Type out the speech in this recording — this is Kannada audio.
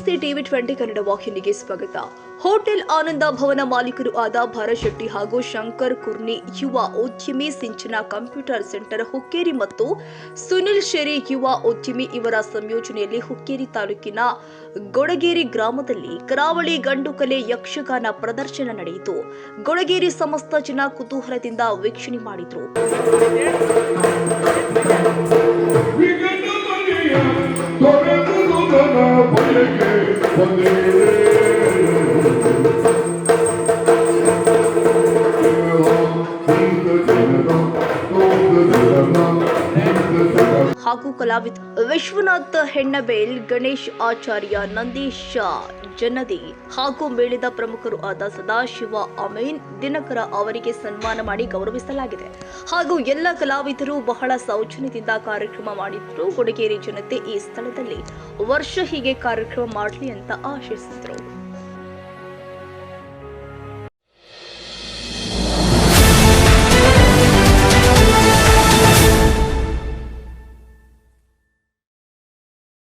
ನಮಸ್ತೆ ಟಿವಿ 20 ಕನ್ನಡ ವಾಹಿನಿಗೆ ಸ್ವಾಗತ. ಹೋಟೆಲ್ ಆನಂದ ಭವನ ಮಾಲೀಕರು ಆದ ಭರತ್ ಶೆಟ್ಟಿ ಹಾಗೂ ಶಂಕರ್ ಕುರ್ನಿ ಯುವ ಉದ್ಯಮಿ, ಸಿಂಚನ ಕಂಪ್ಯೂಟರ್ ಸೆಂಟರ್ ಹುಕ್ಕೇರಿ ಮತ್ತು ಸುನಿಲ್ ಶೆರಿ ಯುವ ಉದ್ಯಮಿ ಇವರ ಸಂಯೋಜನೆಯಲ್ಲಿ ಹುಕ್ಕೇರಿ ತಾಲೂಕಿನ ಗೊಡಗೇರಿ ಗ್ರಾಮದಲ್ಲಿ ಕರಾವಳಿ ಗಂಡುಕಲೆ ಯಕ್ಷಗಾನ ಪ್ರದರ್ಶನ ನಡೆಯಿತು. ಗೊಡಗೇರಿ ಸಮಸ್ತ ಜನ ಕುತೂಹಲದಿಂದ ವೀಕ್ಷಣೆ ಮಾಡಿದರು. ಹಾಗೂ ಕಲಾವಿದ ವಿಶ್ವನಾಥ್ ಹೆಣ್ಣಬೇಲ್, ಗಣೇಶ್ ಆಚಾರ್ಯ, ನಂದೀಶ್ ಜನದಿ ಹಾಗೂ ಮೇಳದ ಪ್ರಮುಖರು ಆದ ಸದಾಶಿವ ಅಮೀನ್, ದಿನಕರ ಅವರಿಗೆ ಸನ್ಮಾನ ಮಾಡಿ ಗೌರವಿಸಲಾಗಿದೆ. ಹಾಗೂ ಎಲ್ಲ ಕಲಾವಿದರು ಬಹಳ ಸೌಜನ್ಯದಿಂದ ಕಾರ್ಯಕ್ರಮ ಮಾಡಿದ್ರು. ಗೊಡಗೇರಿ ಜನತೆ ಈ ಸ್ಥಳದಲ್ಲಿ ವರ್ಷ ಹೀಗೆ ಕಾರ್ಯಕ್ರಮ ಮಾಡಲಿ ಅಂತ ಆಶಿಸಿದರು.